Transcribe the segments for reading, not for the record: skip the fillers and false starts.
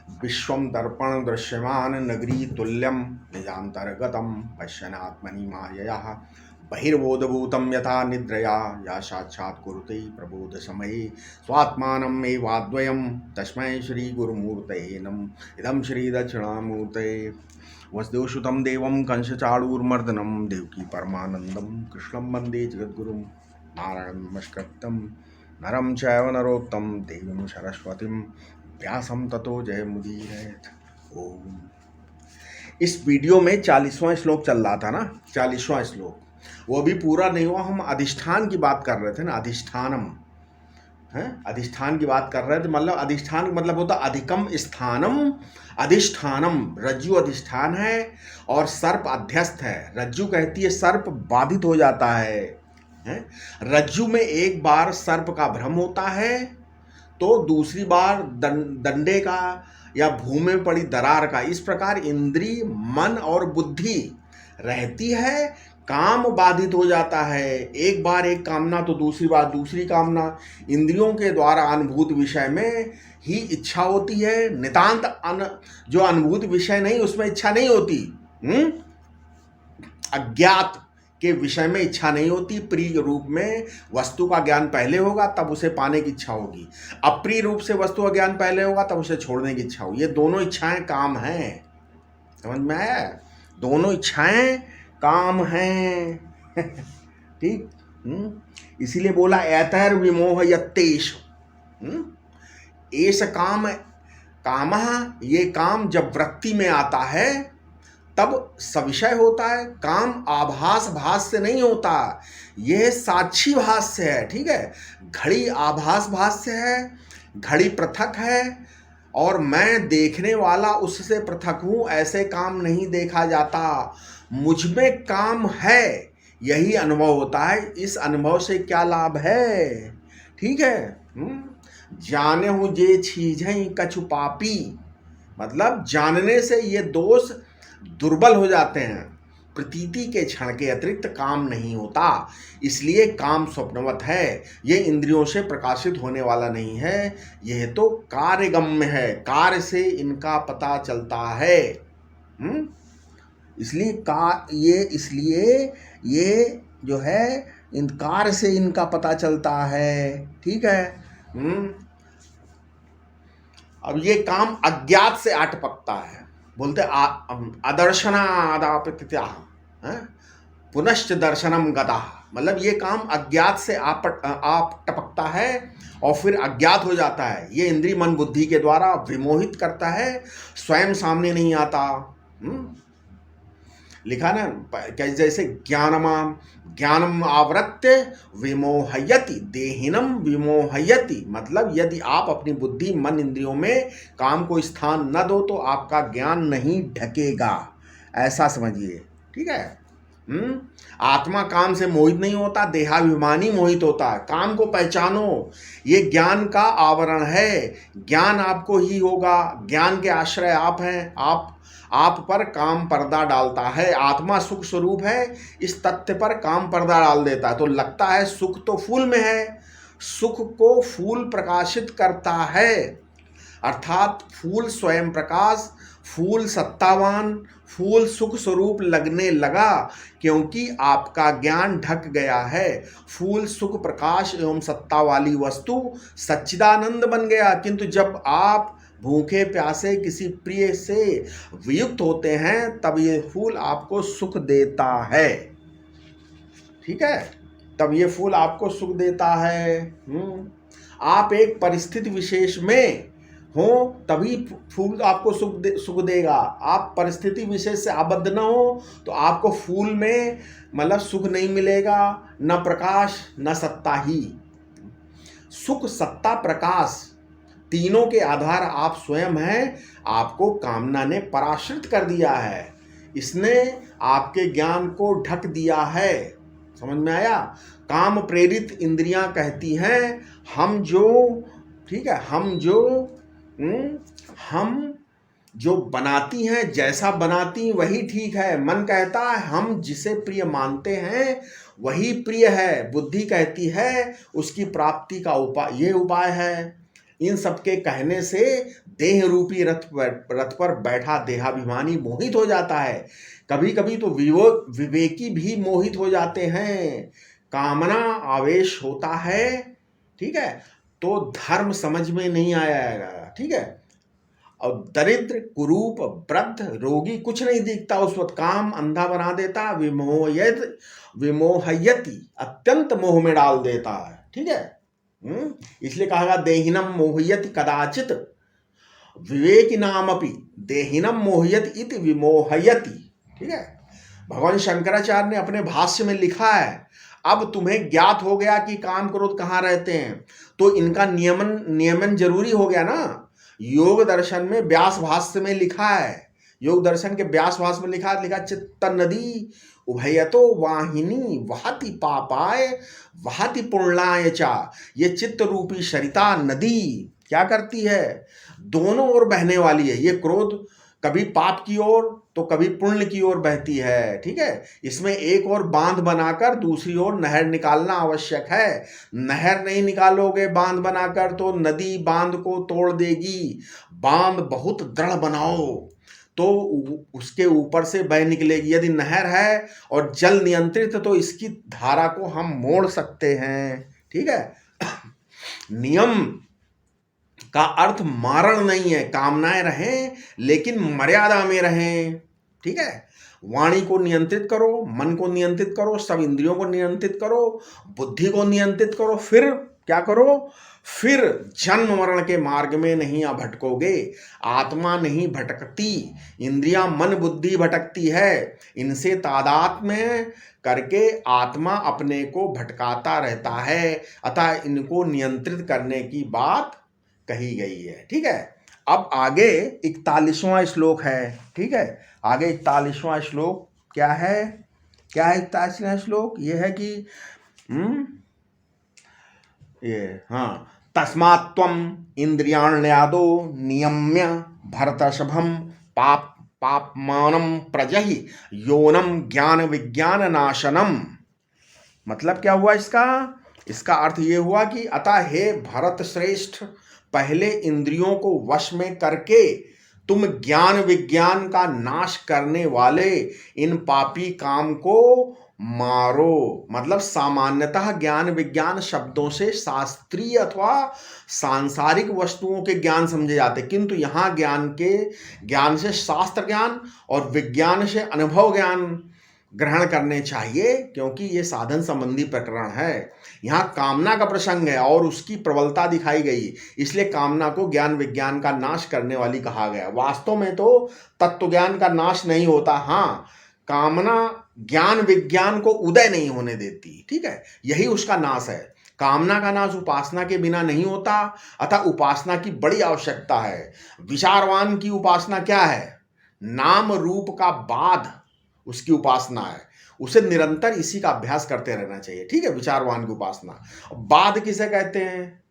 विश्वं दर्पण दृश्यमान नगरी तुल्यं निजान्तर्गतं पश्यन्नात्मनि मायया बहिर्बोधभूतं यथा निद्रया या साक्षात् कुरुते प्रबोधसमये स्वात्मानम् एवाद्वयं तस्मै श्रीगुरुमूर्तये नमः। इदं श्रीदक्षिणामूर्तये वसुदेवसुतं देवं कंसचाणूरमर्दनं देवकी परमानन्दं कृष्णं वन्दे जगद्गुरुं नारायणं नमस्कृतं नरं चैव नरोत्तमं देवीं सरस्वतीं व्यासं ततो जयमुदीरयेत्। ओम। इस वीडियो में 40वां श्लोक चल रहा था ना, 40वां श्लोक वो भी पूरा नहीं हुआ। हम अधिष्ठान की बात कर रहे थे ना, अधिष्ठानम है, अधिष्ठान की बात कर रहे थे। मतलब अधिष्ठान मतलब होता अधिकम स्थानम अधिष्ठानम। रज्जु अधिष्ठान है और सर्प अध्यस्त है। रज्जु कहती है सर्प बाधित हो जाता है, हैं? रज्जु में एक बार सर्प का भ्रम होता है तो दूसरी बार डंडे का या भूमि में पड़ी दरार का। इस प्रकार इंद्री मन और बुद्धि रहती है, काम बाधित हो जाता है। एक बार एक कामना तो दूसरी बार दूसरी कामना। इंद्रियों के द्वारा अनुभूत विषय में ही इच्छा होती है, नितांत जो अनुभूत विषय नहीं उसमें इच्छा नहीं होती। अज्ञात के विषय में इच्छा नहीं होती। प्रिय रूप में वस्तु का ज्ञान पहले होगा तब उसे पाने की इच्छा होगी। अप्रिय रूप से वस्तु का ज्ञान पहले होगा तब उसे छोड़ने की इच्छा होगी। ये दोनों इच्छाएं काम हैं, समझ में आया? दोनों इच्छाएं काम हैं। ठीक। इसीलिए बोला एतैर विमोह यत्तेष। एष काम कामः, ये काम जब वृत्ति में आता है तब सविषय होता है। काम आभास भास से नहीं होता, यह साक्षी भास से है। ठीक है, घड़ी आभास भास से है, घड़ी पृथक है और मैं देखने वाला उससे पृथक हूं। ऐसे काम नहीं देखा जाता। मुझ में काम है, यही अनुभव होता है। इस अनुभव से क्या लाभ है? ठीक है। जाने हूं जे छीझई कछु पापी, मतलब जानने से ये दोष दुर्बल हो जाते हैं। प्रतीति के क्षण के अतिरिक्त काम नहीं होता, इसलिए काम स्वप्नवत है। ये इंद्रियों से प्रकाशित होने वाला नहीं है, यह तो कार्यगम्य है। कार्य से इनका पता चलता है। इसलिए ये जो है इन कार्य से इनका पता चलता है। ठीक है। अब ये काम अज्ञात से अटपकता है। बोलते अदर्शनादापत्या पुनश्च दर्शनम गदा। मतलब ये काम अज्ञात से आप टपकता है और फिर अज्ञात हो जाता है। ये इंद्रिय मन बुद्धि के द्वारा विमोहित करता है, स्वयं सामने नहीं आता। लिखा ना, जैसे ज्ञानम आवृत्य विमोहयति देहिनम विमोहयति। मतलब यदि आप अपनी बुद्धि मन इंद्रियों में काम को स्थान न दो तो आपका ज्ञान नहीं ढकेगा, ऐसा समझिए। ठीक है। आत्मा काम से मोहित नहीं होता, देहाभिमानी मोहित होता है। काम को पहचानो, ये ज्ञान का आवरण है। ज्ञान आपको ही होगा, ज्ञान के आश्रय आप हैं। आप पर काम पर्दा डालता है। आत्मा सुख स्वरूप है, इस तथ्य पर काम पर्दा डाल देता है। तो लगता है सुख तो फूल में है, सुख को फूल प्रकाशित करता है। अर्थात फूल स्वयं प्रकाश, फूल सत्तावान, फूल सुख स्वरूप लगने लगा क्योंकि आपका ज्ञान ढक गया है। फूल सुख प्रकाश एवं सत्ता वाली वस्तु सच्चिदानंद बन गया। किंतु जब आप भूखे प्यासे किसी प्रिय से वियुक्त होते हैं तब ये फूल आपको सुख देता है। ठीक है, तब ये फूल आपको सुख देता है। आप एक परिस्थिति विशेष में हो तभी फूल आपको सुख देगा। आप परिस्थिति विशेष से आबद्ध न हो तो आपको फूल में मतलब सुख नहीं मिलेगा, न प्रकाश न सत्ता ही। सुख सत्ता प्रकाश तीनों के आधार आप स्वयं हैं। आपको कामना ने पराश्रित कर दिया है, इसने आपके ज्ञान को ढक दिया है। समझ में आया? काम प्रेरित इंद्रियां कहती हैं हम जो बनाती हैं, जैसा बनाती वही ठीक है। मन कहता है हम जिसे प्रिय मानते हैं वही प्रिय है। बुद्धि कहती है उसकी प्राप्ति का उपाय ये उपाय है। इन सबके कहने से देह रूपी रथ पर बैठा देहाभिमानी मोहित हो जाता है। कभी कभी तो विवेकी भी मोहित हो जाते हैं। कामना आवेश होता है, ठीक है, तो धर्म समझ में नहीं आएगा, ठीक है। और दरिद्र, कुरूप, वृद्ध, रोगी कुछ नहीं दिखता उस वक्त, काम अंधा बना देता, विमोहयति अत्यंत मोह में डाल देता है, ठीक है। इसलिए कहा गया देहिनम मोहयति कदाचित विवेकी नामपि देहिनम मोहयति इति विमोहयति, ठीक है। भगवान शंकराचार्य ने अपने भाष्य में लिखा है, अब तुम्हें ज्ञात हो गया कि काम क्रोध कहाँ रहते हैं, तो इनका नियमन जरूरी हो गया ना। योग दर्शन में व्यास भाष्य में लिखा है, योग दर्शन के व्यास भाष्य में लिखा चित्त नदी उभयतो वाहिनी वहति पापाय वहति पुण्याय चा। ये चित्त रूपी सरिता नदी क्या करती है, दोनों ओर बहने वाली है। ये क्रोध कभी पाप की ओर तो कभी पुण्य की ओर बहती है, ठीक है। इसमें एक और बांध बनाकर दूसरी ओर नहर निकालना आवश्यक है। नहर नहीं निकालोगे बांध बनाकर तो नदी बांध को तोड़ देगी। बांध बहुत दृढ़ बनाओ तो उसके ऊपर से बह निकलेगी। यदि नहर है और जल नियंत्रित तो इसकी धारा को हम मोड़ सकते हैं, ठीक है। नियम का अर्थ मारण नहीं है, कामनाएं रहें लेकिन मर्यादा में रहें, ठीक है। वाणी को नियंत्रित करो, मन को नियंत्रित करो, सब इंद्रियों को नियंत्रित करो, बुद्धि को नियंत्रित करो, फिर क्या करो, फिर जन्म मरण के मार्ग में नहीं भटकोगे। आत्मा नहीं भटकती, इंद्रियां मन बुद्धि भटकती है। इनसे तादात्म्य करके आत्मा अपने को भटकाता रहता है, अतः इनको नियंत्रित करने की बात कही गई है, ठीक है। अब आगे 41वां श्लोक है, ठीक है। आगे 41वां श्लोक क्या है, 41वां श्लोक ये है कि तस्मात्त्वं इंद्रियाण्यादो नियम्य भरतर्षभं पापमानं प्रजहि योनम ज्ञान विज्ञान नाशनम। मतलब क्या हुआ इसका अर्थ ये हुआ कि अतः हे भरत श्रेष्ठ, पहले इंद्रियों को वश में करके तुम ज्ञान विज्ञान का नाश करने वाले इन पापी काम को मारो। मतलब सामान्यतः ज्ञान विज्ञान शब्दों से शास्त्रीय अथवा सांसारिक वस्तुओं के ज्ञान समझे जाते, किंतु यहाँ ज्ञान से शास्त्र ज्ञान और विज्ञान से अनुभव ज्ञान ग्रहण करने चाहिए, क्योंकि ये साधन संबंधी प्रकरण है। यहाँ कामना का प्रसंग है और उसकी प्रबलता दिखाई गई, इसलिए कामना को ज्ञान विज्ञान का नाश करने वाली कहा गया। वास्तव में तो तत्व ज्ञान का नाश नहीं होता, हाँ, कामना ज्ञान विज्ञान को उदय नहीं होने देती, ठीक है, यही उसका नाश है। कामना का नाश उपासना के बिना नहीं होता, अतः उपासना की बड़ी आवश्यकता है। विचारवान की उपासना क्या है, नाम रूप का बाध उसकी उपासना है, उसे निरंतर इसी का अभ्यास करते रहना चाहिए, ठीक है। विचारवान की उपासना। बाध किसे कहते हैं?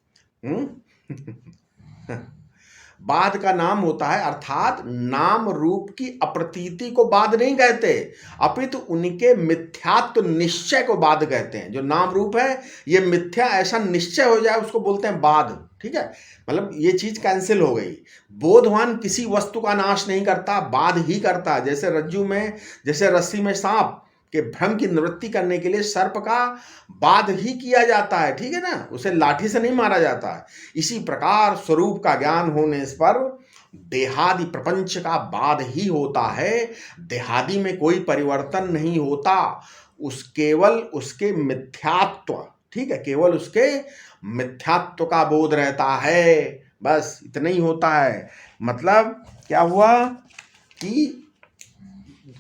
बाध का नाम होता है, अर्थात नाम रूप की अप्रतीति को बाध नहीं कहते, अपितु उनके मिथ्यात्व निश्चय को बाध कहते हैं। जो नाम रूप है ये मिथ्या ऐसा निश्चय हो जाए उसको बोलते हैं बाध, ठीक है। मतलब ये चीज कैंसिल हो गई। बोधवान किसी वस्तु का नाश नहीं करता, बाध ही करता। जैसे रस्सी में सांप के भ्रम की निवृत्ति करने के लिए सर्प का बाध ही किया जाता है, ठीक है ना, उसे लाठी से नहीं मारा जाता है। इसी प्रकार स्वरूप का ज्ञान होने पर देहादि प्रपंच का बाध ही होता है। देहादि में कोई परिवर्तन नहीं होता, केवल उसके मिथ्यात्व, ठीक है, केवल उसके मिथ्यात्व का बोध रहता है, बस इतना ही होता है। मतलब क्या हुआ कि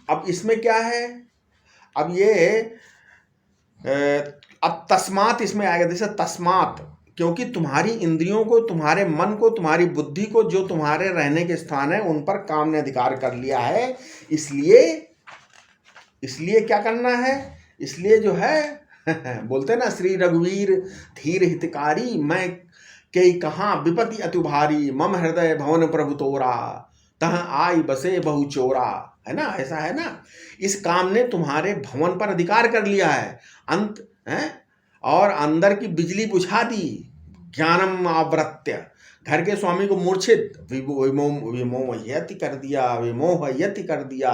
अब इसमें क्या है, अब ये अब तस्मात इसमें आएगा। जैसे तस्मात, क्योंकि तुम्हारी इंद्रियों को, तुम्हारे मन को, तुम्हारी बुद्धि को जो तुम्हारे रहने के स्थान है उन पर काम ने अधिकार कर लिया है, इसलिए क्या करना है, इसलिए जो है बोलते ना श्री रघुवीर धीर हितकारी, मैं कई कहाँ विपत्ति अति भारी, मम हृदय भवन प्रभु तोरा, तहाँ आई बसे बहु चोरा, है ना, ऐसा है ना। इस काम ने तुम्हारे भवन पर अधिकार कर लिया है, अंत है, और अंदर की बिजली बुझा दी। ज्ञानम आवृत्य, घर के स्वामी को मूर्छित विमोहयति कर दिया, विमोहयति कर दिया।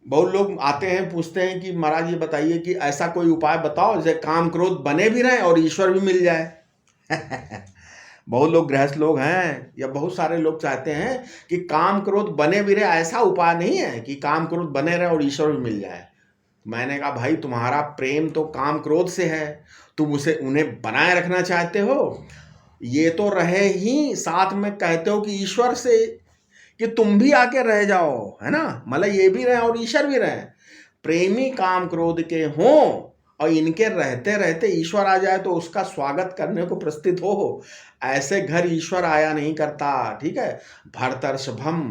बहुत लोग आते हैं, पूछते हैं कि महाराज ये बताइए कि ऐसा कोई उपाय बताओ जैसे काम क्रोध बने भी रहें और ईश्वर भी मिल जाए। बहुत लोग गृहस्थ लोग हैं या बहुत सारे लोग चाहते हैं कि काम क्रोध बने भी रहे। ऐसा उपाय नहीं है कि काम क्रोध बने रहे और ईश्वर भी मिल जाए। मैंने कहा भाई तुम्हारा प्रेम तो काम क्रोध से है, तुम उन्हें बनाए रखना चाहते हो। ये तो रहे ही, साथ में कहते हो कि ईश्वर से कि तुम भी आके रह जाओ, है ना, मतलब ये भी रहे और ईश्वर भी रहे। प्रेमी काम क्रोध के हों और इनके रहते रहते ईश्वर आ जाए तो उसका स्वागत करने को प्रस्তুत हो। ऐसे घर ईश्वर आया नहीं करता। ठीक है, भरतर्षभम,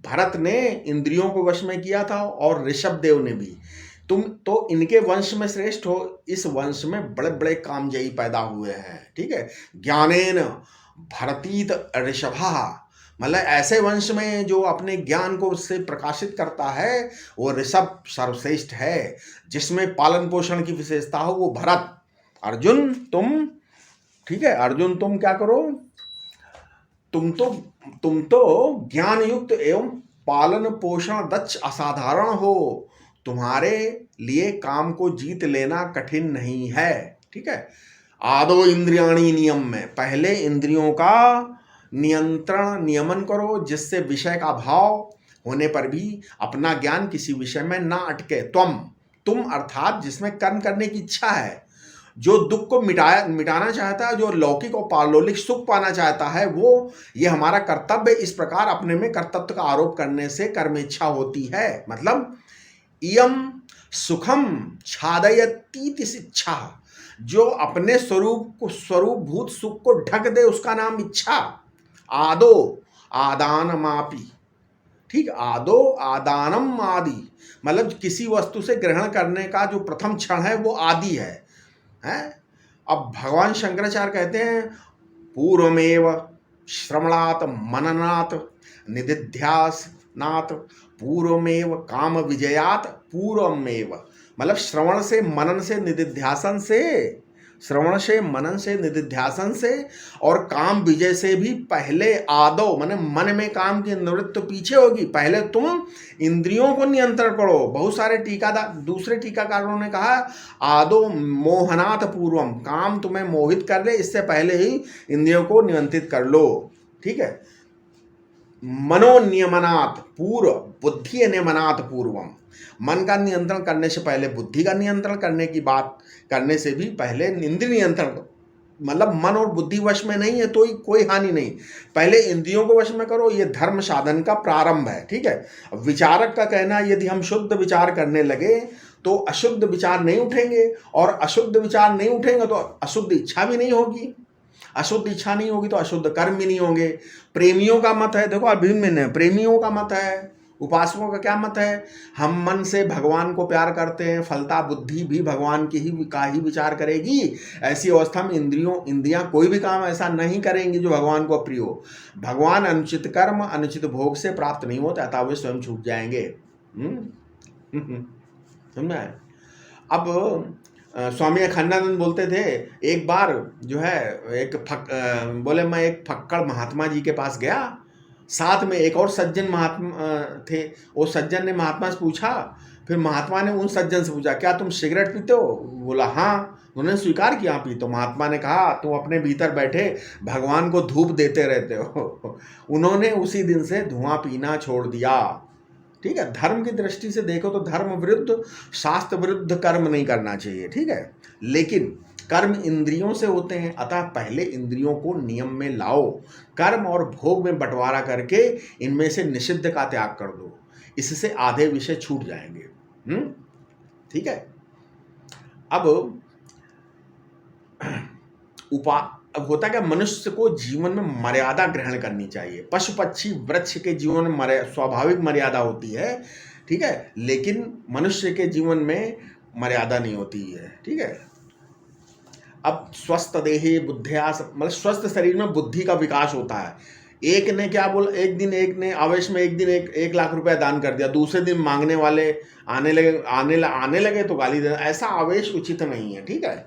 भरत ने इंद्रियों को वश में किया था और ऋषभ देव ने भी। तुम तो इनके वंश में श्रेष्ठ हो, इस वंश में बड़े बड़े कामजयी पैदा हुए हैं। ठीक है, ज्ञानेन भरतीत ऋषभा, मतलब ऐसे वंश में जो अपने ज्ञान को उससे प्रकाशित करता है वो ऋषभ सर्वश्रेष्ठ है, जिसमें पालन पोषण की विशेषता हो वो भरत। अर्जुन तुम, ठीक है, अर्जुन तुम क्या करो, तुम तो ज्ञान युक्त एवं पालन पोषण दक्ष असाधारण हो। तुम्हारे लिए काम को जीत लेना कठिन नहीं है। ठीक है, आदो इंद्रियाणी नियम में, पहले इंद्रियों का नियंत्रण नियमन करो, जिससे विषय का भाव होने पर भी अपना ज्ञान किसी विषय में ना अटके। तुम अर्थात जिसमें कर्म करने की इच्छा है, जो दुख को मिटाना चाहता है, जो लौकिक और पारलौकिक सुख पाना चाहता है, वो ये हमारा कर्तव्य। इस प्रकार अपने में कर्तव्य का आरोप करने से कर्म इच्छा होती है। मतलब इयम सुखम छादयतीति इच्छा, जो अपने स्वरूपभूत सुख को ढक दे उसका नाम इच्छा। आदो आदानमापि, ठीक, आदो आदानम आदि, मतलब किसी वस्तु से ग्रहण करने का जो प्रथम क्षण है वो आदि है। अब भगवान शंकराचार्य कहते हैं पूर्वमेव श्रवणात् मननात् निदिध्यासनात् पूर्वमेव काम विजयात् पूर्वमेव, मतलब श्रवण से मनन से निदिध्यासन से, श्रवण से मनन से निदिध्यासन से और काम विजय से भी पहले आदो, माने मन में काम की निवृत्ति तो पीछे होगी, पहले तुम इंद्रियों को नियंत्रण करो। बहुत सारे दूसरे टीकाकारों ने कहा आदो मोहनाथ पूर्वम, काम तुम्हें मोहित कर ले इससे पहले ही इंद्रियों को नियंत्रित कर लो। ठीक है, मनोनियमनात् पूर्व बुद्धि नियमनात् पूर्वम, मन का नियंत्रण करने से पहले बुद्धि का नियंत्रण करने की बात करने से भी पहले इंद्रिय नियंत्रण, मतलब मन और बुद्धि वश में नहीं है तो कोई हानि नहीं, पहले इंद्रियों को वश में करो। ये धर्म साधन का प्रारंभ है। ठीक है, विचारक का कहना यदि हम शुद्ध विचार करने लगे तो अशुद्ध विचार नहीं उठेंगे, और अशुद्ध विचार नहीं उठेंगे तो अशुद्ध इच्छा भी नहीं होगी, अशुद्ध इच्छा नहीं होगी तो अशुद्ध कर्म भी नहीं होंगे। प्रेमियों का मत है, देखो अभिन्न प्रेमियों का मत है, उपासकों का क्या मत है, हम मन से भगवान को प्यार करते हैं, फलता बुद्धि भी भगवान की ही विचार करेगी। ऐसी अवस्था में इंद्रियां कोई भी काम ऐसा नहीं करेंगी जो भगवान को अप्रिय हो। भगवान अनुचित कर्म अनुचित भोग से प्राप्त नहीं होते, अतः वे स्वयं छूट जाएंगे। समझा है। अब स्वामी अखंडानंद बोलते थे, एक बार जो है बोले मैं एक फक्कड़ महात्मा जी के पास गया, साथ में एक और सज्जन महात्मा थे। वो सज्जन ने महात्मा से पूछा, फिर महात्मा ने उन सज्जन से पूछा क्या तुम सिगरेट पीते हो? बोला हाँ। उन्होंने स्वीकार किया पी। तो महात्मा ने कहा तुम अपने भीतर बैठे भगवान को धूप देते रहते हो। उन्होंने उसी दिन से धुआं पीना छोड़ दिया। ठीक है, धर्म की दृष्टि से देखो तो धर्म विरुद्ध शास्त्र विरुद्ध कर्म नहीं करना चाहिए। ठीक है, लेकिन कर्म इंद्रियों से होते हैं, अतः पहले इंद्रियों को नियम में लाओ, कर्म और भोग में बंटवारा करके इनमें से निषिद्ध का त्याग कर दो, इससे आधे विषय छूट जाएंगे। ठीक है, अब होता क्या, मनुष्य को जीवन में मर्यादा ग्रहण करनी चाहिए। पशु पक्षी वृक्ष के जीवन में स्वाभाविक मर्यादा होती है, ठीक है, लेकिन मनुष्य के जीवन में मर्यादा नहीं होती है। ठीक है, अब स्वस्थ देहे बुद्धियास, मतलब स्वस्थ शरीर में बुद्धि का विकास होता है। एक ने क्या बोला, एक ने आवेश में एक दिन 1 लाख रुपया दान कर दिया, दूसरे दिन मांगने वाले आने लगे तो गाली देना, ऐसा आवेश उचित नहीं है। ठीक है,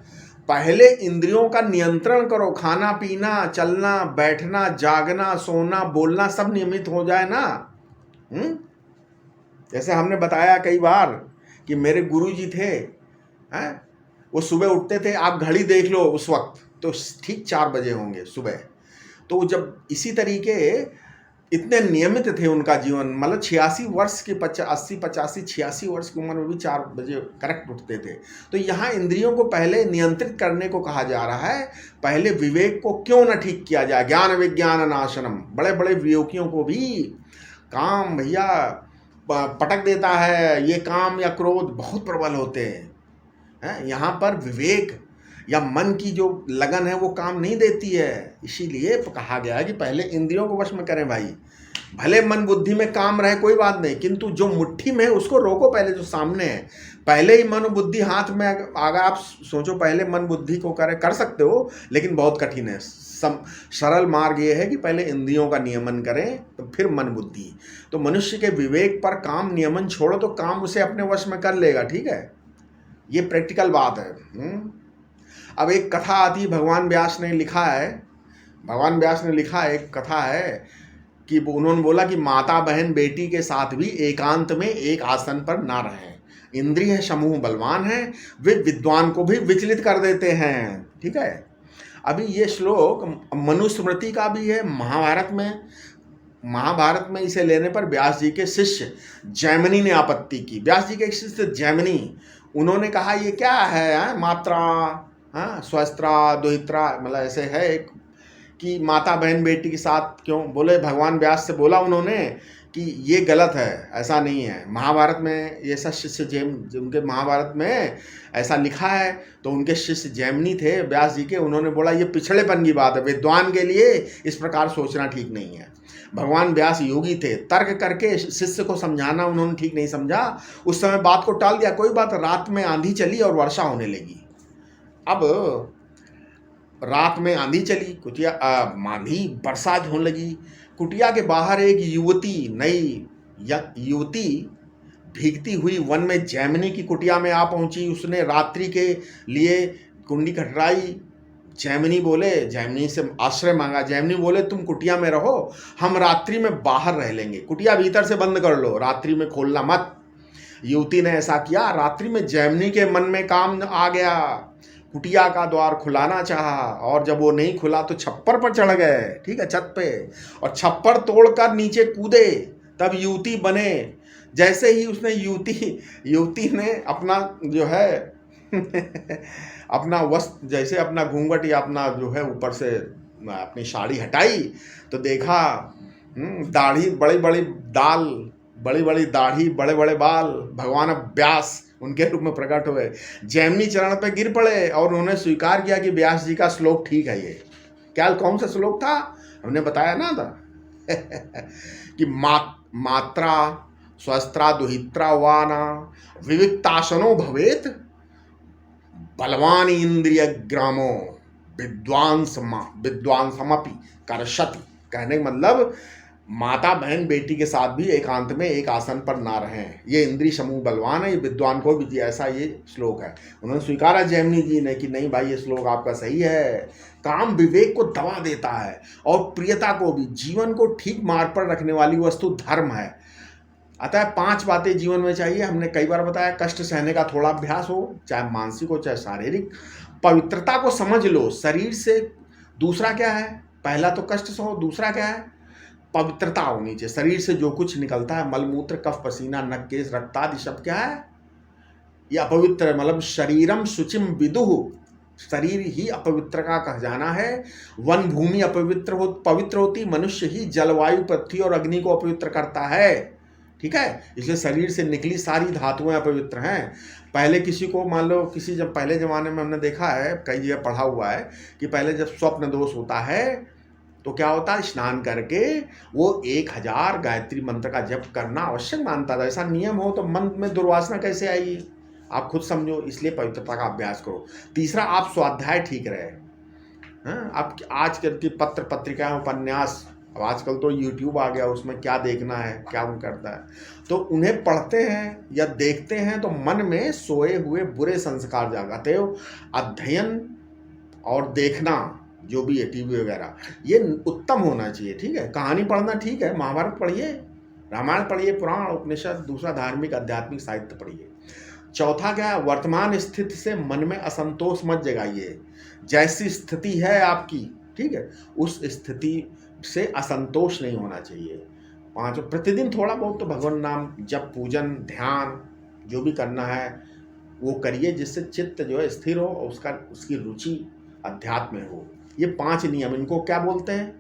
पहले इंद्रियों का नियंत्रण करो, खाना पीना, चलना बैठना, जागना, सोना, बोलना सब नियमित हो जाए ना। जैसे हमने बताया कई बार कि मेरे गुरुजी थे, हैं, वो सुबह उठते थे, आप घड़ी देख लो उस वक्त तो ठीक 4 बजे होंगे सुबह। तो जब इसी तरीके इतने नियमित थे उनका जीवन, मतलब 86 वर्ष के 80 85 86 वर्ष की उम्र में भी 4 बजे करेक्ट उठते थे। तो यहाँ इंद्रियों को पहले नियंत्रित करने को कहा जा रहा है। पहले विवेक को क्यों न ठीक किया जाए। ज्ञान विज्ञान नाशनम, बड़े बड़े विवेकियों को भी काम भैया पटक देता है, ये काम या क्रोध बहुत प्रबल होते हैं। यहाँ पर विवेक या मन की जो लगन है वो काम नहीं देती है। इसीलिए कहा गया है कि पहले इंद्रियों को वश में करें भाई। भले मन बुद्धि में काम रहे कोई बात नहीं, किंतु जो मुट्ठी में है उसको रोको पहले, जो सामने है। पहले ही मन बुद्धि हाथ में अगर आप सोचो पहले मन बुद्धि को कर सकते हो, लेकिन बहुत कठिन है। सरल मार्ग ये है कि पहले इंद्रियों का नियमन करें तो फिर मन बुद्धि। तो मनुष्य के विवेक पर काम नियमन छोड़ो तो काम उसे अपने वश में कर लेगा। ठीक है, ये प्रैक्टिकल बात है। अब एक कथा आती, भगवान व्यास ने लिखा है, एक कथा है कि उन्होंने बोला कि माता बहन बेटी के साथ भी एकांत में एक आसन पर ना रहें। इंद्रिय समूह बलवान है, वे विद्वान को भी विचलित कर देते हैं। ठीक है, अभी ये श्लोक मनुस्मृति का भी है, महाभारत में इसे लेने पर व्यास जी के शिष्य जैमिनी ने आपत्ति की। व्यास जी के शिष्य जैमिनी, उन्होंने कहा ये क्या है, मात्रा, हाँ, स्वस्त्रा दुहित्रा, मतलब ऐसे है एक कि माता बहन बेटी के साथ क्यों। बोले भगवान व्यास से बोला उन्होंने कि ये गलत है, ऐसा नहीं है। महाभारत में ये सब शिष्य उनके महाभारत में ऐसा लिखा है। तो उनके शिष्य जैमिनी थे व्यास जी के, उन्होंने बोला ये पिछड़ेपन की बात है, विद्वान के लिए इस प्रकार सोचना ठीक नहीं है। भगवान व्यास योगी थे, तर्क करके शिष्य को समझाना उन्होंने ठीक नहीं समझा। उस समय बात को टाल दिया, कोई बात। रात में आंधी चली और वर्षा होने लगी। अब रात में आंधी चली, कुटिया आंधी बरसात होने लगी। कुटिया के बाहर एक नई युवती भीगती हुई वन में जैमिनी की कुटिया में आ पहुंची। उसने रात्रि के लिए कुंडी खटराई। जैमिनी से आश्रय मांगा। जैमिनी बोले तुम कुटिया में रहो, हम रात्रि में बाहर रह लेंगे, कुटिया भीतर से बंद कर लो, रात्रि में खोलना मत। युवती ने ऐसा किया। रात्रि में जैमिनी के मन में काम आ गया, कुटिया का द्वार खुलाना चाहा, और जब वो नहीं खुला तो छप्पर पर चढ़ गए। ठीक है, छत पे, और छप्पर तोड़कर नीचे कूदे, तब युवती बने। जैसे ही उसने युवती ने अपना जो है अपना वस्त्र, जैसे अपना घूंघट या अपना जो है ऊपर से अपनी साड़ी हटाई तो देखा दाढ़ी, बड़ी बड़ी दाढ़ी, बड़े बड़े बाल, भगवान व्यास उनके रूप में प्रकट हुए। जैमिनी चरण पे गिर पड़े और उन्होंने स्वीकार किया कि व्यास जी का श्लोक ठीक है। ये क्या, कौन सा श्लोक था, हमने बताया ना था कि मात्रा स्वस्त्रा दुहित्रा वाना विविक्तासनो भवेत बलवान इंद्रिय ग्रामो विद्वांसमपि करशति। कहने का मतलब माता बहन बेटी के साथ भी एकांत में एक आसन पर ना रहें, ये इंद्रिय समूह बलवान है, ये विद्वान को भी, ऐसा ये श्लोक है। उन्होंने स्वीकारा जैमिनी जी ने कि नहीं भाई ये श्लोक आपका सही है। काम विवेक को दबा देता है और प्रियता को भी। जीवन को ठीक मार्ग पर रखने वाली वस्तु धर्म है। अतः 5 बातें जीवन में चाहिए। हमने कई बार बताया, कष्ट सहने का थोड़ा अभ्यास हो, चाहे मानसिक हो चाहे शारीरिक। पवित्रता को समझ लो, शरीर से दूसरा क्या है, पहला तो कष्ट सहो, दूसरा क्या है, पवित्रता होनी चाहिए। शरीर से जो कुछ निकलता है, मलमूत्र, कफ, पसीना, नख, केश, रक्त आदि सब क्या है, ये अपवित्र है। मतलब शरीरम शुचिम विदुः, शरीर ही अपवित्र का खजाना है। वन भूमि पवित्र होती, मनुष्य ही जलवायु, पृथ्वी और अग्नि को अपवित्र करता है। ठीक है, इसलिए शरीर से निकली सारी धातुएं अपवित्र हैं। पहले किसी को मान लो, जब पहले ज़माने में हमने देखा है, कई जगह पढ़ा हुआ है कि पहले जब स्वप्न दोष होता है तो क्या होता है, स्नान करके वो 1000 गायत्री मंत्र का जप करना आवश्यक मानता था। ऐसा नियम हो तो मन में दुर्वासना कैसे आएगी, आप खुद समझो। इसलिए पवित्रता का अभ्यास करो। तीसरा, आप स्वाध्याय ठीक रहे। हाँ, आप आजकल की पत्र पत्रिकाएं, उपन्यास, अब आजकल तो YouTube आ गया, उसमें क्या देखना है, क्या उन करता है, तो उन्हें पढ़ते हैं या देखते हैं तो मन में सोए हुए बुरे संस्कार जागते हो। अध्ययन और देखना जो भी है टीवी वगैरह, ये उत्तम होना चाहिए। ठीक है, कहानी पढ़ना ठीक है, महाभारत पढ़िए, रामायण पढ़िए, पुराण उपनिषद, दूसरा धार्मिक आध्यात्मिक साहित्य पढ़िए। चौथा क्या है, वर्तमान स्थिति से मन में असंतोष मत जगाइए। जैसी स्थिति है आपकी, ठीक है, उस स्थिति से असंतोष नहीं होना चाहिए। पांचों, प्रतिदिन थोड़ा बहुत तो भगवान नाम जप, पूजन, ध्यान जो भी करना है वो करिए, जिससे चित्त जो है स्थिर हो और उसकी रुचि अध्यात्म में हो। ये 5 नियम, इनको क्या बोलते हैं?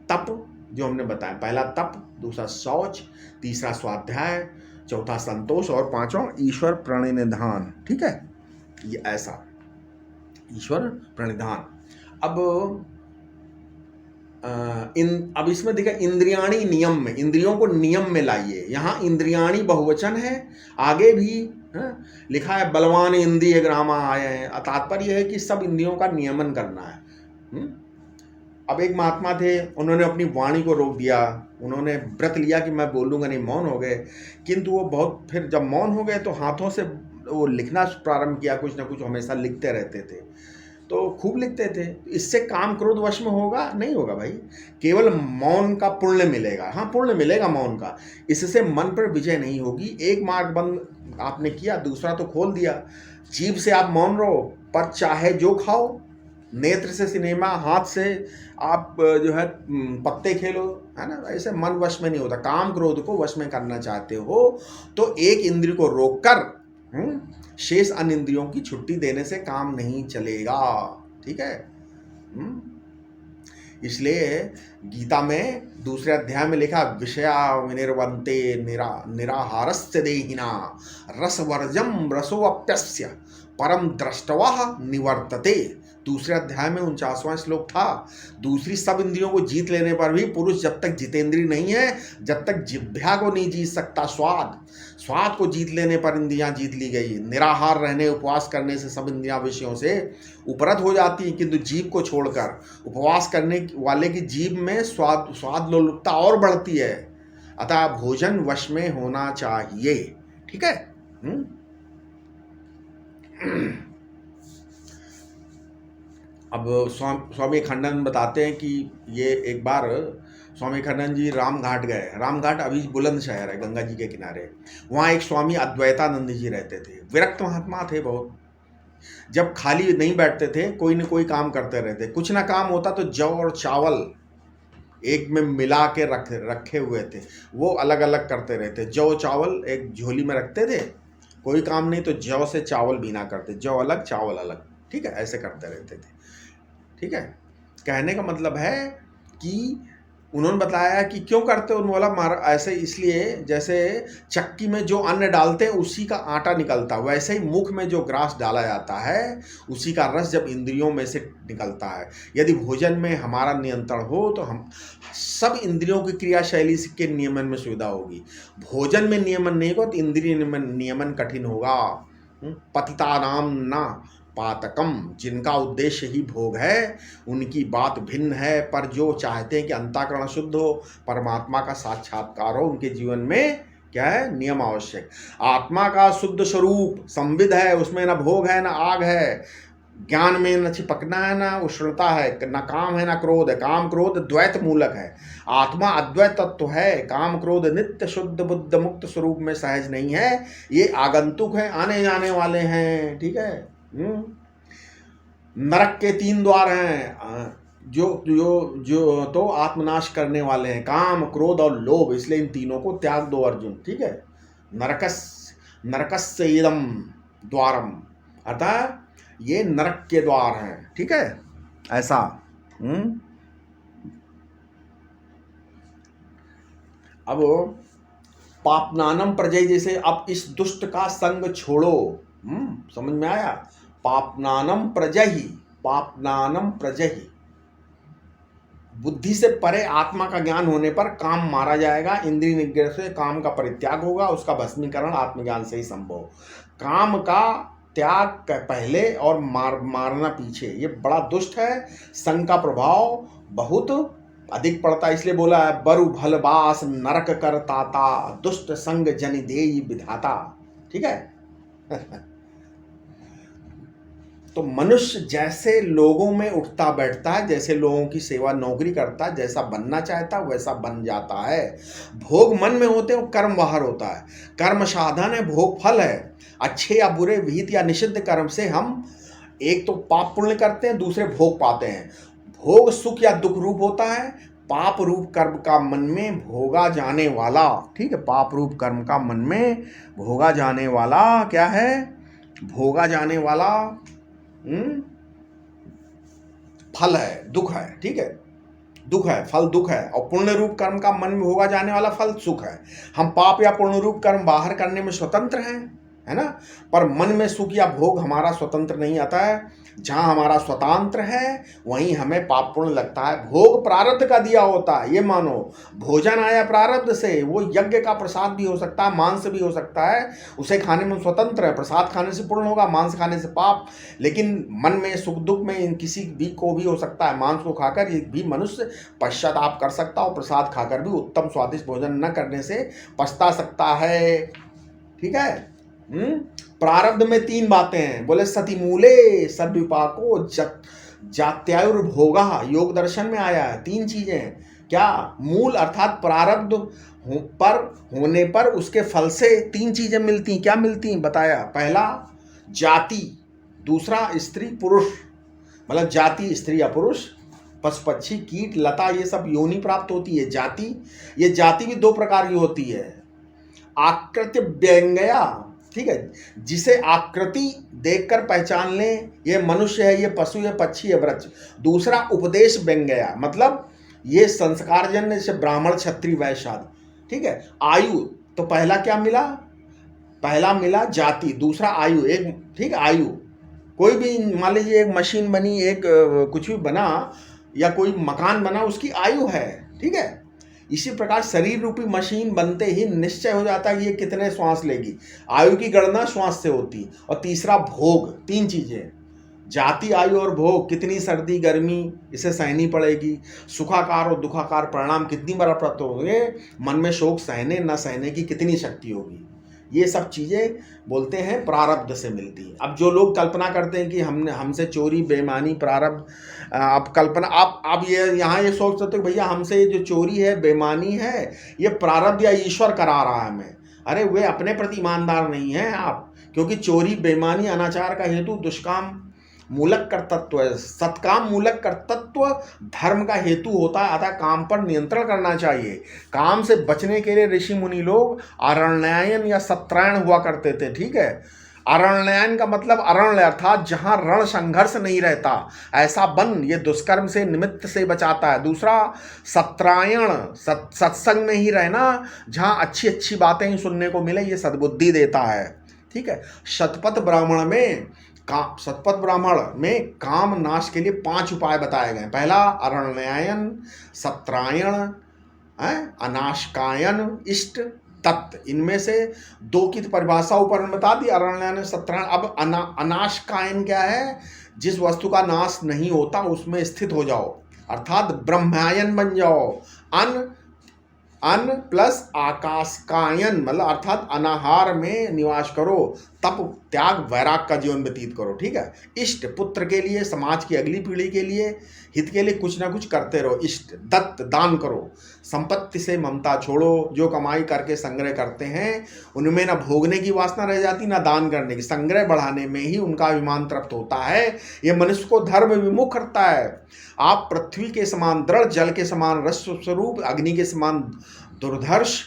तप, जो हमने बताया, पहला तप, दूसरा शौच, तीसरा स्वाध्याय, चौथा संतोष और पांचवा ईश्वर प्रणिधान। ठीक है, ये ऐसा ईश्वर प्रणिधान। अब इसमें देखा, इंद्रियाणी नियम में, इंद्रियों को नियम में लाइए। यहाँ इंद्रियाणी बहुवचन है, आगे भी लिखा है बलवान इंद्रिय ग्रामा आए हैं। तात्पर्य है कि सब इंद्रियों का नियमन करना है। अब एक महात्मा थे, उन्होंने अपनी वाणी को रोक दिया, उन्होंने व्रत लिया कि मैं बोलूँगा नहीं, मौन हो गए। किंतु वो बहुत, फिर जब मौन हो गए तो हाथों से वो लिखना प्रारंभ किया, कुछ ना कुछ हमेशा लिखते रहते थे, तो खूब लिखते थे। इससे काम क्रोध वश में होगा? नहीं होगा भाई, केवल मौन का पुण्य मिलेगा। हाँ, पुण्य मिलेगा मौन का, इससे मन पर विजय नहीं होगी। एक मार्ग बंद आपने किया, दूसरा तो खोल दिया। जीभ से आप मौन रहो, पर चाहे जो खाओ, नेत्र से सिनेमा, हाथ से आप जो है पत्ते खेलो, है ना, ऐसे मन वश में नहीं होता। काम क्रोध को वश में करना चाहते हो तो एक इंद्रिय को रोककर शेष अन्य इंद्रियों की छुट्टी देने से काम नहीं चलेगा। ठीक है, इसलिए गीता में दूसरे अध्याय में लिखा, विषया विनिर्वन्ते निराहारस्य देहिना रसवर्जम रसोऽप्यस्य परम द्रष्टवः निवर्तते। दूसरे अध्याय में 49वां श्लोक था। दूसरी सब इंद्रियों को जीत लेने पर भी पुरुष जब तक जितेंद्रिय नहीं है, जब तक जिह्वा को नहीं जीत सकता, स्वाद को जीत लेने पर इंद्रियां जीत ली गई। निराहार रहने, उपवास करने से सब इंद्रियां विषयों से उपरत हो जाती, किंतु जीभ को छोड़कर उपवास करने वाले की जीभ में स्वाद लोलुपता और बढ़ती है। अतः भोजन वश में होना चाहिए। ठीक है। अब स्वामी खंडन बताते हैं कि ये एक बार स्वामी खंडन जी रामघाट गए। रामघाट अभी बुलंदशहर है, गंगा जी के किनारे। वहाँ एक स्वामी अद्वैतानंद जी रहते थे, विरक्त महात्मा थे बहुत। जब खाली नहीं बैठते थे, कोई न कोई काम करते रहते। कुछ ना काम होता तो जौ और चावल एक में मिला के रखे हुए थे, वो अलग अलग करते रहते। जौ चावल एक झोली में रखते थे, कोई काम नहीं तो जौ से चावल बीना करते, जौ अलग चावल अलग। ठीक है, ऐसे करते रहते थे। ठीक है, कहने का मतलब है कि उन्होंने बताया कि क्यों करते हो। उन्होंने बोला ऐसे इसलिए, जैसे चक्की में जो अन्न डालते हैं उसी का आटा निकलता, वैसे ही मुख में जो ग्रास डाला जाता है उसी का रस जब इंद्रियों में से निकलता है। यदि भोजन में हमारा नियंत्रण हो तो हम सब इंद्रियों की क्रियाशैली के नियमन में सुविधा होगी। भोजन में नियमन नहीं होगा तो इंद्रिय नियमन कठिन होगा। पतितानाम ना पातकम, जिनका उद्देश्य ही भोग है उनकी बात भिन्न है, पर जो चाहते हैं कि अंतःकरण शुद्ध हो, परमात्मा का साक्षात्कार हो, उनके जीवन में क्या है, नियम आवश्यक। आत्मा का शुद्ध स्वरूप संविद है, उसमें न भोग है न आग है, ज्ञान में न चिपकना है न उष्णता है, न काम है न क्रोध है। काम क्रोध द्वैत मूलक है, आत्मा अद्वैत तत्व है। काम क्रोध नित्य शुद्ध बुद्ध मुक्त स्वरूप में सहज नहीं है, ये आगंतुक है, आने जाने वाले हैं। ठीक है। नरक के 3 द्वार हैं जो जो जो तो आत्मनाश करने वाले हैं, काम क्रोध और लोभ। इसलिए इन तीनों को त्याग दो अर्जुन। ठीक है। नरकस्य इदम द्वारम, अतः ये नरक के द्वार हैं। ठीक है, ऐसा। अब पापनानम प्रजय, जैसे अब इस दुष्ट का संग छोड़ो। समझ में आया? पापनानम प्रजहि, पापनानम प्रजहि। बुद्धि से परे आत्मा का ज्ञान होने पर काम मारा जाएगा। इंद्रिय निग्रह से काम का परित्याग होगा, उसका भस्मीकरण आत्मज्ञान से ही संभव। काम का त्याग पहले और मारना पीछे, ये बड़ा दुष्ट है। संग का प्रभाव बहुत अधिक पड़ता है, इसलिए बोला है बरु भल बास नरक कर ताता, दुष्ट संग जनि देई विधाता। ठीक है। तो मनुष्य जैसे लोगों में उठता बैठता है, जैसे लोगों की सेवा नौकरी करता है, जैसा बनना चाहता है वैसा बन जाता है। भोग मन में होते हैं, कर्म बाहर होता है। कर्म साधन है, भोग फल है। अच्छे या बुरे, विहित या निषिद्ध कर्म से हम एक तो पाप पुण्य करते हैं, दूसरे भोग पाते हैं। भोग सुख या दुख रूप होता है। पाप रूप कर्म का मन में भोगा जाने वाला, ठीक है, पाप रूप कर्म का मन में भोगा जाने वाला क्या है? भोगा जाने वाला फल है, दुख है, ठीक है, दुख है, फल दुख है। और पुण्य रूप कर्म का मन में भोगा जाने वाला फल सुख है। हम पाप या पुण्य रूप कर्म बाहर करने में स्वतंत्र हैं, है ना, पर मन में सुख या भोग हमारा स्वतंत्र नहीं आता है। जहां हमारा स्वतंत्र है वहीं हमें पाप पुण्य लगता है। भोग प्रारब्ध का दिया होता है, ये मानो। भोजन आया प्रारब्ध से, वो यज्ञ का प्रसाद भी हो सकता है, मांस भी हो सकता है, उसे खाने में स्वतंत्र है। प्रसाद खाने से पुण्य होगा, मांस खाने से पाप। लेकिन मन में सुख दुख में इन किसी भी को भी हो सकता है। मांस को खाकर भी मनुष्य पश्चाताप कर सकता है, और प्रसाद खाकर भी उत्तम स्वादिष्ट भोजन न करने से पछता सकता है, ठीक है। प्रारब्ध में तीन बातें हैं, बोले सती मूले सद्विपाको जात्यायुर्भोगा, योग दर्शन में आया है। तीन चीजें क्या? मूल अर्थात प्रारब्ध पर होने पर उसके फल से तीन चीजें मिलती। क्या मिलती? बताया। पहला जाति, दूसरा स्त्री पुरुष, मतलब जाति स्त्री या पुरुष, पशु पक्षी कीट लता ये सब योनि प्राप्त होती है। जाति, ये जाति भी दो प्रकार की होती है। आकृति व्यंग्या, ठीक है, जिसे आकृति देखकर पहचान लें ये मनुष्य है, ये पशु, ये पक्षी, ये वृक्ष। दूसरा उपदेश व्यंग्या, मतलब ये संस्कारजन्य, जैसे ब्राह्मण क्षत्रिय वैश्य आदि, ठीक है। आयु, तो पहला क्या मिला? पहला मिला जाति, दूसरा आयु, एक, ठीक है, आयु। कोई भी मान लीजिए एक मशीन बनी, एक कुछ भी बना या कोई मकान बना, उसकी आयु है, ठीक है। इसी प्रकार शरीर रूपी मशीन बनते ही निश्चय हो जाता है कि ये कितने श्वास लेगी। आयु की गणना श्वास से होती। और तीसरा भोग, तीन चीजें, जाति, आयु और भोग। कितनी सर्दी गर्मी इसे सहनी पड़ेगी, सुखाकार और दुखाकार परिणाम कितनी बार प्राप्त होंगे, मन में शोक सहने न सहने की कितनी शक्ति होगी। ये सब चीज़ें बोलते हैं प्रारब्ध से मिलती है। अब जो लोग कल्पना करते हैं कि हमसे चोरी बेईमानी प्रारब्ध, आप कल्पना, आप ये यहाँ ये सोच सकते हो भैया हमसे जो चोरी है बेईमानी है ये प्रारब्ध या ईश्वर करा रहा है हमें। अरे वे अपने प्रति ईमानदार नहीं हैं आप, क्योंकि चोरी बेईमानी अनाचार का हेतु दुष्काम मूलक कर्तृत्व है। सत्काम मूलक कर्तृत्व धर्म का हेतु होता है, अतः काम पर नियंत्रण करना चाहिए। काम से बचने के लिए ऋषि मुनि लोग अरण्यायन या सत्रायण हुआ करते थे, ठीक है। अरण्यायन का मतलब अरण्य अर्थात जहां रण संघर्ष नहीं रहता, ऐसा वन ये दुष्कर्म से निमित्त से बचाता है। दूसरा सत्रायण, सत्संग में ही रहना, जहां अच्छी अच्छी बातें ही सुनने को मिले, ये सद्बुद्धि देता है, ठीक है। शतपथ ब्राह्मण में काम नाश के लिए 5 उपाय बताए गए। पहला अरण्यायन, सत्रायण, अनाशकायन, इष्ट, तत्व। इनमें से 2 की परिभाषा ऊपर में बता दी, अरण्यायन सत्रायण। अब अनाशकायन क्या है? जिस वस्तु का नाश नहीं होता उसमें स्थित हो जाओ, अर्थात ब्रह्मायन बन जाओ। अन्न प्लस आकाशकायन, मतलब अर्थात अनाहार में निवास करो, तप त्याग वैराग का जीवन व्यतीत करो, ठीक है। इष्ट, पुत्र के लिए, समाज की अगली पीढ़ी के लिए, हित के लिए कुछ ना कुछ करते रहो। इष्ट, दत्त, दान करो। संपत्ति से ममता छोड़ो, जो कमाई करके संग्रह करते हैं उनमें ना भोगने की वासना रह जाती ना दान करने की, संग्रह बढ़ाने में ही उनका अभिमान तृप्त होता है। यह मनुष्य को धर्म विमुख करता है। आप पृथ्वी के समान दृढ़, जल के समान रस स्वरूप, अग्नि के समान दुर्धर्ष,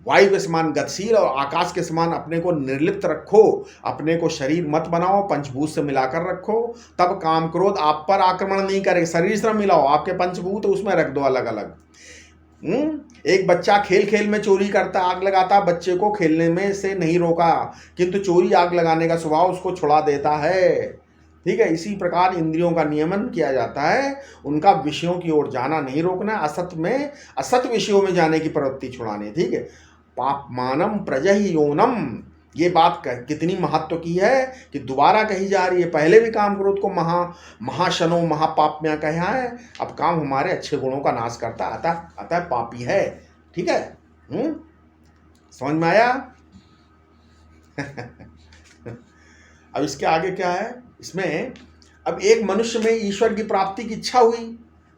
वायु के समान गतिशील और आकाश के समान अपने को निर्लिप्त रखो। अपने को शरीर मत बनाओ, पंचभूत से मिलाकर रखो, तब काम क्रोध आप पर आक्रमण नहीं करेगा। शरीर से मिलाओ, आपके पंचभूत उसमें रख दो अलग अलग। एक बच्चा खेल खेल में चोरी करता, आग लगाता, बच्चे को खेलने में से नहीं रोका, किंतु चोरी आग लगाने का स्वभाव उसको छुड़ा देता है, ठीक है। इसी प्रकार इंद्रियों का नियमन किया जाता है, उनका विषयों की ओर जाना नहीं रोकना, असत विषयों में जाने की प्रवृत्ति छुड़ानी, ठीक है। पापमानम प्रजहि योनम, ये बात कितनी महत्व की है कि दोबारा कही जा रही है। पहले भी काम क्रोध को महाशनो महापाप्या कहा है, अब काम हमारे अच्छे गुणों का नाश करता, अतः पापी है, ठीक है। समझ में आया? अब इसके आगे क्या है? इसमें अब एक मनुष्य में ईश्वर की प्राप्ति की इच्छा हुई,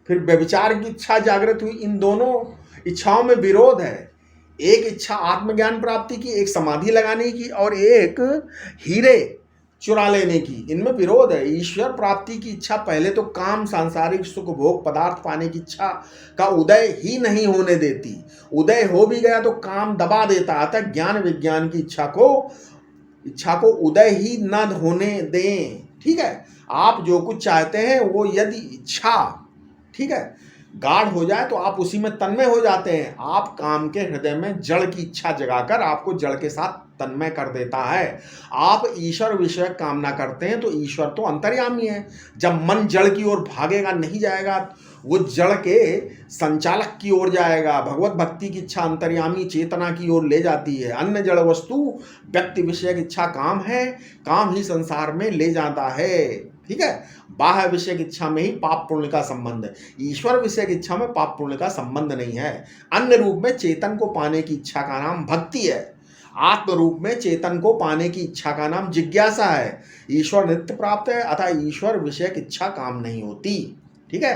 फिर व्यभिचार की इच्छा जागृत हुई। इन दोनों इच्छाओं में विरोध है। एक इच्छा आत्मज्ञान प्राप्ति की, एक समाधि लगाने की, और एक हीरे चुरा लेने की। इनमें विरोध है। ईश्वर प्राप्ति की इच्छा पहले तो काम, सांसारिक सुख भोग पदार्थ पाने की इच्छा का उदय ही नहीं होने देती। उदय हो भी गया तो काम दबा देता। अतः ज्ञान विज्ञान की इच्छा को उदय ही न होने दें। ठीक है, आप जो कुछ चाहते हैं वो यदि इच्छा, ठीक है, गाढ़ हो जाए तो आप उसी में तन्मय हो जाते हैं। आप काम के हृदय में जड़ की इच्छा जगाकर आपको जड़ के साथ तन्मय कर देता है। आप ईश्वर विषय कामना करते हैं तो ईश्वर तो अंतर्यामी है। जब मन जड़ की ओर भागेगा, नहीं जाएगा, वो जड़ के संचालक की ओर जाएगा। भगवत भक्ति की इच्छा अंतर्यामी चेतना की ओर ले जाती है। अन्य जड़ वस्तु व्यक्ति विषय की इच्छा काम है, काम ही संसार में ले जाता है। ठीक है, बाह्य विषय की इच्छा में ही पाप पुण्य का संबंध है। ईश्वर विषय की इच्छा में पाप पुण्य का संबंध नहीं है। अन्य रूप में चेतन को पाने की इच्छा का नाम भक्ति है। आत्म रूप में चेतन को पाने की इच्छा का नाम जिज्ञासा है। ईश्वर नित्य प्राप्त है, अतः ईश्वर विषय की इच्छा काम नहीं होती। ठीक है,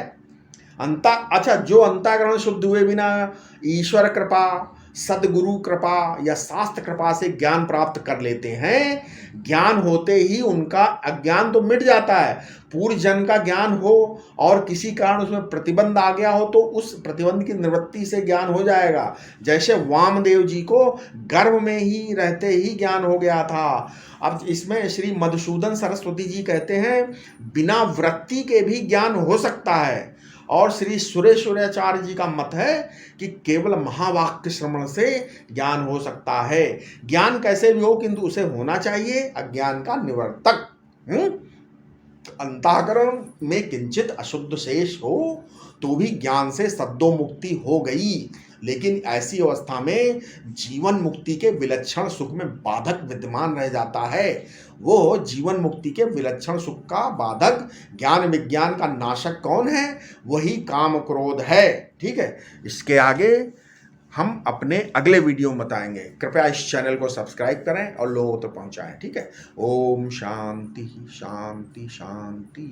अच्छा, जो अंतःकरण शुद्ध हुए बिना ईश्वर कृपा, सदगुरु कृपा या शास्त्र कृपा से ज्ञान प्राप्त कर लेते हैं, ज्ञान होते ही उनका अज्ञान तो मिट जाता है। पूर्व जन्म का ज्ञान हो और किसी कारण उसमें प्रतिबंध आ गया हो तो उस प्रतिबंध की निवृत्ति से ज्ञान हो जाएगा। जैसे वामदेव जी को गर्भ में ही रहते ही ज्ञान हो गया था। अब इसमें श्री मधुसूदन सरस्वती जी कहते हैं बिना वृत्ति के भी ज्ञान हो सकता है। और श्री सुरेश्वराचार्य जी का मत है कि केवल महावाक्य श्रवण से ज्ञान हो सकता है। ज्ञान कैसे भी हो किंतु उसे होना चाहिए अज्ञान का निवर्तक। अंतःकरण में किंचित अशुद्ध शेष हो तो भी ज्ञान से सद्दो मुक्ति हो गई। लेकिन ऐसी अवस्था में जीवन मुक्ति के विलक्षण सुख में बाधक विद्यमान रह जाता है। वो जीवन मुक्ति के विलक्षण सुख का बाधक ज्ञान विज्ञान का नाशक कौन है? वही काम क्रोध है। ठीक है, इसके आगे हम अपने अगले वीडियो में बताएंगे। कृपया इस चैनल को सब्सक्राइब करें और लोगों तक पहुंचाएं। ठीक है, ओम शांति शांति शांति।